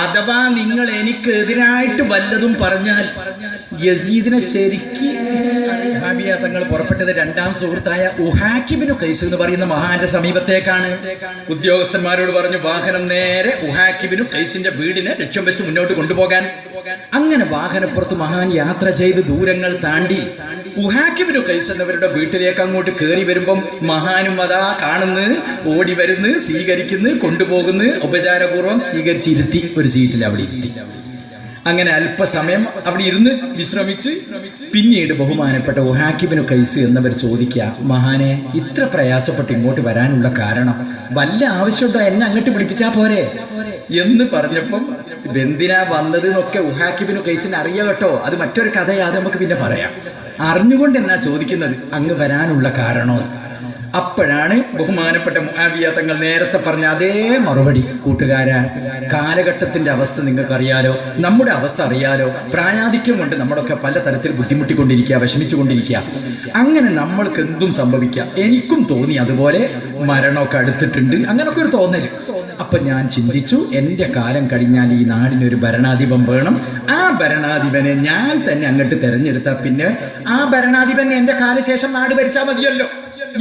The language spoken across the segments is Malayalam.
അഥവാ നിങ്ങൾ എനിക്ക് എതിരായിട്ട് വല്ലതും പറഞ്ഞാൽ യസീദിനെ ശരിക്ക് തങ്ങൾ പുറപ്പെട്ടത് രണ്ടാം സുഹൃത്തായ ഉഹാക്കിബിനു ഖൈസ് എന്ന് പറയുന്ന മഹാന്റെ സമീപത്തേക്കാണ്. ഉദ്യോഗസ്ഥന്മാരോട് പറഞ്ഞു വാഹനം നേരെ ഉഹാക്കിബിനു ഖൈസിന്റെ വീടിനെ ലക്ഷ്യം വെച്ച് മുന്നോട്ട് കൊണ്ടുപോകാൻ. അങ്ങനെ വാഹനപ്പുറത്ത് മഹാൻ യാത്ര ചെയ്ത് ദൂരങ്ങൾ താണ്ടി ഉഹാക്കിബിനു ഖൈസ് എന്നവരുടെ വീട്ടിലേക്ക് അങ്ങോട്ട് കയറി വരുമ്പം മഹാനും അതാ കാണുന്നു, ഓടി വരുന്നു, സ്വീകരിക്കുന്നു, കൊണ്ടുപോകുന്നു, ഉപചാരപൂർവ്വം സ്വീകരിച്ചിരുത്തി ഒരു സീറ്റിൽ അവിടെ ഇരുത്തി. അങ്ങനെ അല്പസമയം അവിടെ ഇരുന്ന് വിശ്രമിച്ച് പിന്നീട് ബഹുമാനപ്പെട്ട ഉഹാക്കിബിനു ഖൈസ് എന്നവർ ചോദിക്കുക, മഹാനെ ഇത്ര പ്രയാസപ്പെട്ട് ഇങ്ങോട്ട് വരാനുള്ള കാരണം വല്ല ആവശ്യമുണ്ടോ, എന്നെ അങ്ങോട്ട് വിളിപ്പിച്ചാ പോരെ എന്ന് പറഞ്ഞപ്പം എന്തിനാ വന്നത് എന്നൊക്കെ ഉഹാക്കിബിനു ഖൈസിന് അറിയാം കേട്ടോ. അത് മറ്റൊരു കഥയാ, അത് നമുക്ക് പിന്നെ പറയാം. അറിഞ്ഞുകൊണ്ട് എന്നാ ചോദിക്കുന്നത്, അങ്ങ് വരാനുള്ള കാരണോ? അപ്പോഴാണ് ബഹുമാനപ്പെട്ട മുആവിയ തങ്ങൾ നേരത്തെ പറഞ്ഞ അതേ മറുപടി. കൂട്ടുകാരാ, കാലഘട്ടത്തിന്റെ അവസ്ഥ നിങ്ങൾക്കറിയാലോ, നമ്മുടെ അവസ്ഥ അറിയാലോ. പ്രായാധിക്യം കൊണ്ട് നമ്മളൊക്കെ പലതരത്തിൽ ബുദ്ധിമുട്ടിക്കൊണ്ടിരിക്കുക, വിഷമിച്ചുകൊണ്ടിരിക്കുക. അങ്ങനെ നമ്മൾക്ക് എന്തും സംഭവിക്കാം. എനിക്കും തോന്നി അതുപോലെ മരണമൊക്കെ അടുത്തിട്ടുണ്ട്, അങ്ങനൊക്കെ ഒരു തോന്നൽ. അപ്പൊ ഞാൻ ചിന്തിച്ചു, എന്റെ കാലം കഴിഞ്ഞാൽ ഈ നാടിനൊരു ഭരണാധിപൻ വേണം. ആ ഭരണാധിപനെ ഞാൻ തന്നെ അങ്ങോട്ട് തെരഞ്ഞെടുത്താൽ പിന്നെ ആ ഭരണാധിപൻ എന്റെ കാലശേഷം നാട് ഭരിച്ചാൽ മതിയല്ലോ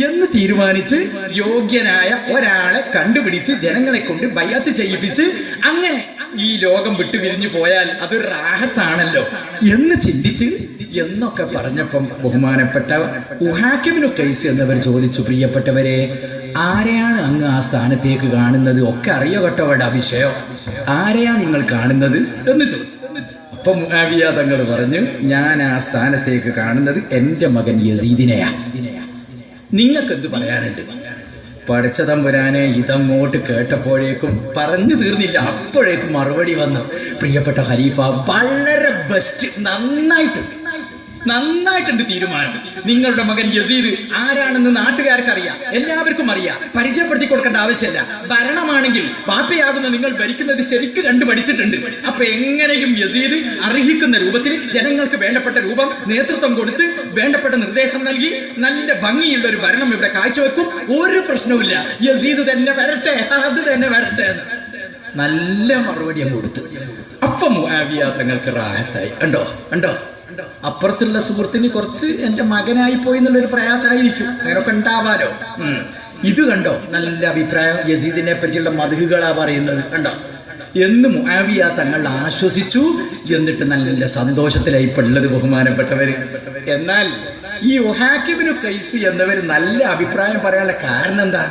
എന്ന് തീരുമാനിച്ച് യോഗ്യനായ ഒരാളെ കണ്ടുപിടിച്ച് ജനങ്ങളെ കൊണ്ട് ബൈഅത്ത് ചെയ്യിപ്പിച്ച് അങ്ങനെ ഈ ലോകം വിട്ടുപിരിഞ്ഞു പോയാൽ അതൊരു റാഹത്താണല്ലോ എന്ന് ചിന്തിച്ച് എന്നൊക്കെ പറഞ്ഞപ്പം ബഹുമാനപ്പെട്ട ഉഹാക്കിബിനു ഖൈസ് എന്നവർ ചോദിച്ചു, പ്രിയപ്പെട്ടവരെ, ആരെയാണ് അങ്ങ് ആ സ്ഥാനത്തേക്ക് കാണുന്നത്? ഒക്കെ അറിയോ കേട്ടോ അവിടെ വിഷയം, ആരെയാ നിങ്ങൾ കാണുന്നത് എന്ന് ചോദിച്ചു. അപ്പൊ മുആവിയ തങ്ങൾ പറഞ്ഞു, ഞാൻ ആ സ്ഥാനത്തേക്ക് കാണുന്നത് എന്റെ മകൻ യസീദിനെയാ. നിങ്ങൾക്ക് എന്ത് പറയാനുണ്ട്? പഠിച്ച തമ്പുരാനെ ഇതങ്ങോട്ട് കേട്ടപ്പോഴേക്കും പറഞ്ഞു തീർന്നില്ല, അപ്പോഴേക്കും മറുപടി വന്നു, പ്രിയപ്പെട്ട ഖലീഫ, വളരെ ബെസ്റ്റ്, നന്നായിട്ടുണ്ട് തീരുമാനം. നിങ്ങളുടെ മകൻ യസീദ് ആരാണെന്ന് നാട്ടുകാർക്ക് അറിയാം, എല്ലാവർക്കും അറിയാം, പരിചയപ്പെടുത്തി കൊടുക്കേണ്ട ആവശ്യമില്ല. ഭരണമാണെങ്കിൽ പാപ്പയാകുന്ന നിങ്ങൾ ഭരിക്കുന്നത് ശരിക്ക് കണ്ടു പഠിച്ചിട്ടുണ്ട്. അപ്പൊ എങ്ങനെയും യസീദ് അർഹിക്കുന്ന രൂപത്തിൽ ജനങ്ങൾക്ക് വേണ്ടപ്പെട്ട രൂപം നേതൃത്വം കൊടുത്ത് വേണ്ടപ്പെട്ട നിർദ്ദേശം നൽകി നല്ല ഭംഗിയുള്ള ഒരു ഭരണം ഇവിടെ കാഴ്ചവെക്കും. ഒരു പ്രശ്നവുമില്ല, യസീദ് തന്നെ വരട്ടെ, അത് തന്നെ വരട്ടെ എന്ന് നല്ല മറുപടി അങ്ങ് കൊടുത്തു. അപ്പൊ മുആവിയ തങ്ങൾക്ക് റാഹത്തായി. കണ്ടോ അപ്പുറത്തുള്ള സുഹൃത്തിന് കുറച്ച് എന്റെ മകനായി പോയി എന്നുള്ളൊരു പ്രയാസമായിരിക്കും, അങ്ങനെയൊക്കെ ഉണ്ടാവാലോ. ഇത് കണ്ടോ, നല്ല അഭിപ്രായം, യസീദിനെ പറ്റിയുള്ള മദ്ഹുകളാ പറയുന്നത്, കണ്ടോ എന്ന് മുആവിയ തങ്ങൾ ആശ്വസിച്ചു. എന്നിട്ട് നല്ല സന്തോഷത്തിലായി ഉള്ളത് ബഹുമാനപ്പെട്ടവര്. എന്നാൽ ഈ ഉഹാക്കിബിനു ഖൈസ് എന്നവർ നല്ല അഭിപ്രായം പറയാനുള്ള കാരണം എന്താ?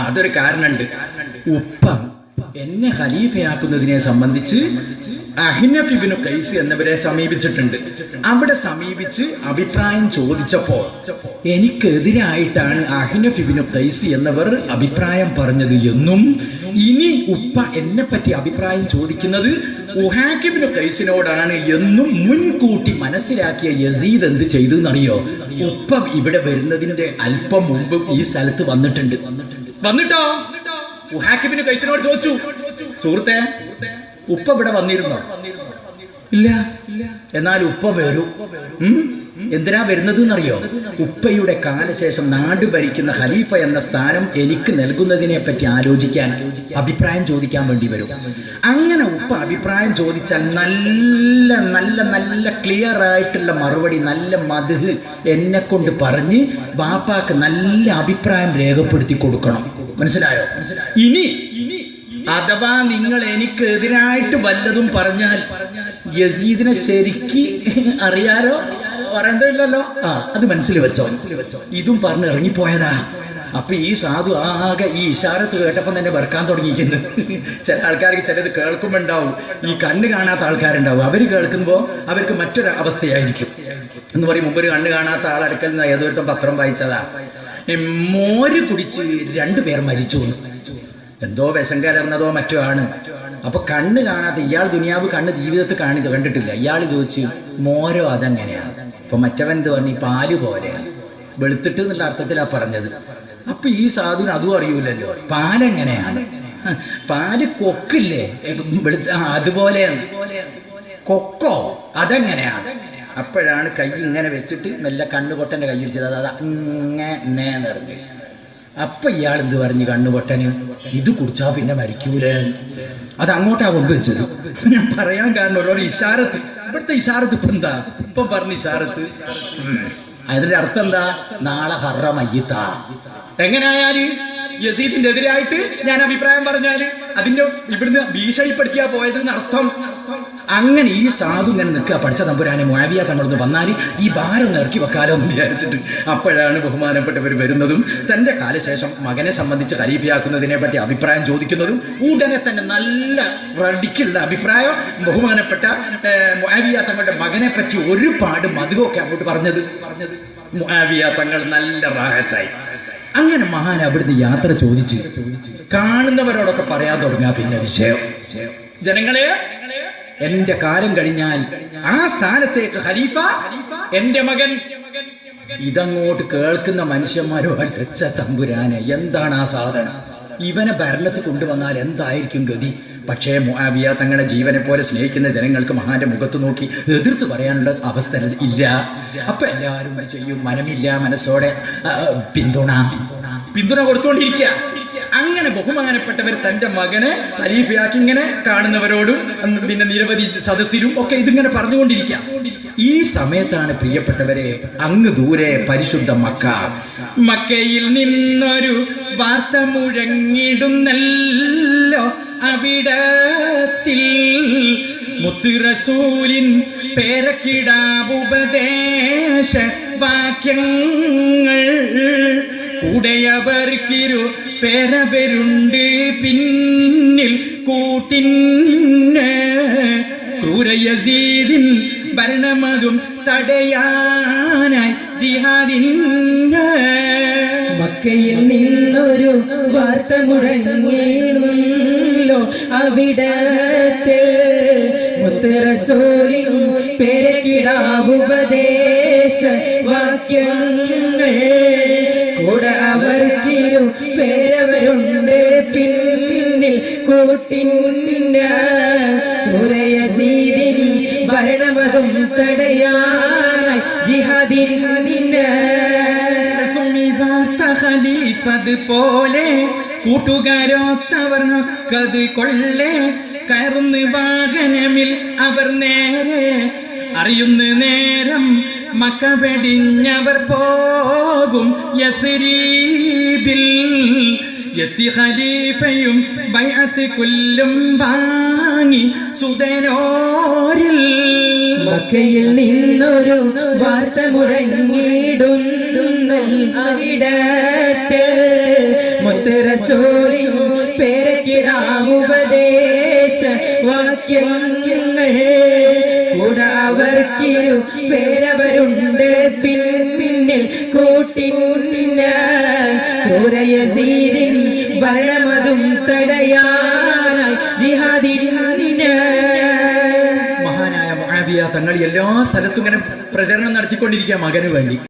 അതൊരു കാരണമുണ്ട്. ഉപ്പ എന്നെ ഖലീഫയാക്കുന്നതിനെ സംബന്ധിച്ച് അഹ്നഫ് ഇബ്നു ഖൈസ് എന്നവരെ സമീപിച്ചിട്ടുണ്ട്. അവിടെ സമീപിച്ച് അഭിപ്രായം ചോദിച്ചപ്പോ എനിക്കെതിരായിട്ടാണ് അഹ്നഫ് ഇബ്നു ഖൈസ് എന്നവർ അഭിപ്രായം പറഞ്ഞത് എന്നും ഇനി ഉപ്പ എന്നെ പറ്റി അഭിപ്രായം ചോദിക്കുന്നത് ഉഹാക്കിബിനു ഖൈസിനോടാണ് എന്നും മുൻകൂട്ടി മനസ്സിലാക്കിയ യസീദ് എന്ത് ചെയ്തു എന്നറിയോ? ഉപ്പ ഇവിടെ വരുന്നതിന്റെ അല്പം മുമ്പ് ഈ സ്ഥലത്ത് വന്നിട്ടോ ഉഹാക്കിബിനു ഖൈസിനോട് ചോദിച്ചു, സുഹൃത്തെ, ഉപ്പ ഇവിടെ വന്നിരുന്നോ? ഇല്ല. എന്നാൽ ഉപ്പ വരൂ. എന്തിനാ വരുന്നത് എന്നറിയോ? ഉപ്പയുടെ കാലശേഷം നാട് ഭരിക്കുന്ന ഖലീഫ എന്ന സ്ഥാനം എനിക്ക് നൽകുന്നതിനെ പറ്റി ആലോചിക്കാൻ, അഭിപ്രായം ചോദിക്കാൻ വേണ്ടി വരും. അങ്ങനെ ഉപ്പ അഭിപ്രായം ചോദിച്ചാൽ നല്ല നല്ല നല്ല ക്ലിയർ ആയിട്ടുള്ള മറുപടി, നല്ല മദ്ഹ് എന്നെ കൊണ്ട് പറഞ്ഞ് ബാപ്പാക്ക് നല്ല അഭിപ്രായം രേഖപ്പെടുത്തി കൊടുക്കണം. മനസ്സിലായോ? ഇനി അഥവാ നിങ്ങൾ എനിക്ക് എതിരായിട്ട് വല്ലതും പറഞ്ഞാൽ യസീദിനെ ശരിക്ക് അറിയാലോ, പറയണ്ടല്ലോ, അത് മനസ്സിൽ വെച്ചോ. ഇതും പറഞ്ഞ് ഇറങ്ങിപ്പോയതാ. അപ്പൊ ഈ സാധു ആകെ ഈ ഇഷാരത്ത് കേട്ടപ്പം തന്നെ വെറുക്കാൻ തുടങ്ങിയിരിക്കുന്നു. ചില ആൾക്കാർക്ക് ചിലത് കേൾക്കുമ്പോ ഉണ്ടാവും, ഈ കണ്ണ് കാണാത്ത ആൾക്കാരുണ്ടാവും, അവര് കേൾക്കുമ്പോ അവർക്ക് മറ്റൊരു അവസ്ഥയായിരിക്കും. എന്ന് പറയും, മുമ്പ് ഒരു കണ്ണ് കാണാത്ത ആളടുക്കൽ നിന്ന് ഏതൊരുത്തം പത്രം വായിച്ചതാ, മോര് കുടിച്ച് 2 പേർ മരിച്ചു, എന്തോ വിഷം കലർന്നതോ മറ്റോ ആണ്. അപ്പൊ കണ്ണ് കാണാത്ത ഇയാൾ ദുനിയാവ് കണ്ണ് ജീവിതത്തിൽ കണ്ടിട്ടില്ല. ഇയാൾ ചോദിച്ചു, മോരോ അതെങ്ങനെയാണ്? അപ്പൊ മറ്റവൻ എന്ത് പറഞ്ഞു, പാല് പോലെ വെളുത്തിട്ട് എന്നുള്ള അർത്ഥത്തിലാ പറഞ്ഞത്. അപ്പൊ ഈ സാധുവിന് അതും അറിയൂലല്ലോ, പാലെങ്ങനെയാണ്? പാല് കൊക്കില്ലേ, അതുപോലെയാണ്. കൊക്കോ അതെങ്ങനെയാണ്? അപ്പോഴാണ് കൈ ഇങ്ങനെ വെച്ചിട്ട് മെല്ലെ കണ്ണുപൊട്ടന്റെ കൈ ഇടിച്ചത്, അത് അങ്ങനെ നിറഞ്ഞു. അപ്പൊ ഇയാൾ എന്ത് പറഞ്ഞു കണ്ണുപൊട്ടന്, ഇത് കുടിച്ചാ പിന്നെ മരിക്കൂലേ. അത് അങ്ങോട്ടാ കൊണ്ടുവച്ചത്. ഞാൻ പറയാൻ കാരണം ഓരോ ഇഷാറത്ത്. ഇവിടുത്തെ ഇഷാറത്ത് ഇപ്പൊ എന്താ, ഇപ്പൊ പറഞ്ഞ ഇഷാറത്ത് അതിന്റെ അർത്ഥം എന്താ? നാളെ ഹറ മയ്യത്ത. എങ്ങനെയായാല് യസീദിന്റെ എതിരായിട്ട് ഞാൻ അഭിപ്രായം പറഞ്ഞാല് അതിന്റെ ഇവിടുന്ന് ഭീഷണിപ്പെടുത്തിയാ പോയത് എന്നർത്ഥം. അങ്ങനെ ഈ സാധു ഇങ്ങനെ നിൽക്കുക, പഠിച്ച തമ്പുരാനെ മുആവിയ തങ്ങളൊന്ന് വന്നാല് ഈ ഭാരം ഇറക്കി വെക്കാലോ എന്ന് വിചാരിച്ചിട്ട്. അപ്പോഴാണ് ബഹുമാനപ്പെട്ടവർ വരുന്നതും തന്റെ കാലശേഷം മകനെ സംബന്ധിച്ച് ഖലീഫയാക്കുന്നതിനെ പറ്റി അഭിപ്രായം ചോദിക്കുന്നതും. ഉടനെ തന്നെ നല്ല റടിക്കുള്ള അഭിപ്രായം ബഹുമാനപ്പെട്ട മുആവിയ തങ്ങളുടെ മകനെ പറ്റി ഒരുപാട് മധുവൊക്കെ അങ്ങോട്ട് പറഞ്ഞത്. മുആവിയ തങ്ങൾ നല്ല റാഹത്തായി. അങ്ങനെ മഹാൻ അവിടുന്ന് യാത്ര ചോദിച്ച് കാണുന്നവരോടൊക്കെ പറയാൻ തുടങ്ങുക. പിന്നെ വിഷയം, ജനങ്ങളെ, എന്റെ കാലം കഴിഞ്ഞാൽ ആ സ്ഥാനത്തേക്ക് ഖലീഫ എന്റെ മകൻ. ഇതങ്ങോട്ട് കേൾക്കുന്ന മനുഷ്യന്മാരോ അടച്ച തമ്പുരാനെ, എന്താണ് ആ സാധനം, ഇവനെ ഭരണത്തിൽ കൊണ്ടുവന്നാൽ എന്തായിരിക്കും ഗതി. പക്ഷേ മുആവിയ തങ്ങളെ ജീവനെ പോലെ സ്നേഹിക്കുന്ന ജനങ്ങൾക്ക് മഹാന്റെ മുഖത്ത് നോക്കി എതിർത്ത് പറയാനുള്ള അവസ്ഥ ഇല്ല. അപ്പൊ എല്ലാവരും ചെയ്യും, മനമില്ല മനസ്സോടെ പിന്തുണ കൊടുത്തുകൊണ്ടിരിക്കുക. അങ്ങനെ ബഹുമാനപ്പെട്ടവർ തന്റെ മകനെ ഖലീഫയാക്കി ഇങ്ങനെ കാണുന്നവരോടും പിന്നെ നിരവധി സദസ്സിലും ഒക്കെ ഇതിങ്ങനെ പറഞ്ഞുകൊണ്ടിരിക്കുക. ഈ സമയത്താണ് പ്രിയപ്പെട്ടവരെ അങ്ങ് ദൂരെ പരിശുദ്ധ മക്കയിൽ നിന്നൊരു വാർത്ത മുഴങ്ങിടുന്നല്ലോ. അവിടത്തിൽ മുത്ത് റസൂലിൻ പേരക്കിടാവുപദേശ വാക്യങ്ങൾ കൂടെയവർക്കിരു പേരവരുണ്ട് പിന്നിൽ കൂട്ടിന്. ക്രൂര യസീദിൻ ഭരണമതും തടയാനായി ജിഹാദിന്. മക്കയിൽ നിന്നൊരു വാർത്ത മുഴങ്ങിടുന്നല്ലോ. അവിടത്തിൽ മുത്ത് റസൂലിൻ പേരക്കിടാവുപദേശ വാക്യങ്ങൾ കൂടെ അവർക്കിരു പേരവരുണ്ട് പിന്നിൽ കൂട്ടിന്. യസീദിൻ ഭരണമതും തടയാനായി ജിഹാദിന്. ഖലീഫത് പോലെ കൂട്ടുകാരോത്തവർ മക്കത് കൊള്ളേ. കയറുന്ന വാഹനമിൽ അവർ നേരെ അറിയുന്ന നേരം മക്ക വെടിഞ്ഞവർ പോകും യസ്രീബിൽ. എത്തി ഖലീഫയും ബൈഅത്ത് കൊല്ലും വാങ്ങി സുദനോരിൽ. മക്കയിൽ നിന്നൊരു വാർത്ത മുഴങ്ങിടുന്ന അവിടത്തിൽ മുത്ത് റസൂലിൻ പേരക്കിടാവുപദേശ വാക്യങ്ങൾ കൂടെ അവർക്കിരു പേരവരുണ്ട് പിന്നിൽ കൂട്ടിന്. യസീദിൻ ഭരണമതും തടയാനായി ജിഹാദിന്. മഹാനായ മുആവിയ തങ്ങൾ എല്ലാ സ്ഥലത്തും ഇങ്ങനെ പ്രചരണം നടത്തിക്കൊണ്ടിരിക്കുക മകന് വേണ്ടി.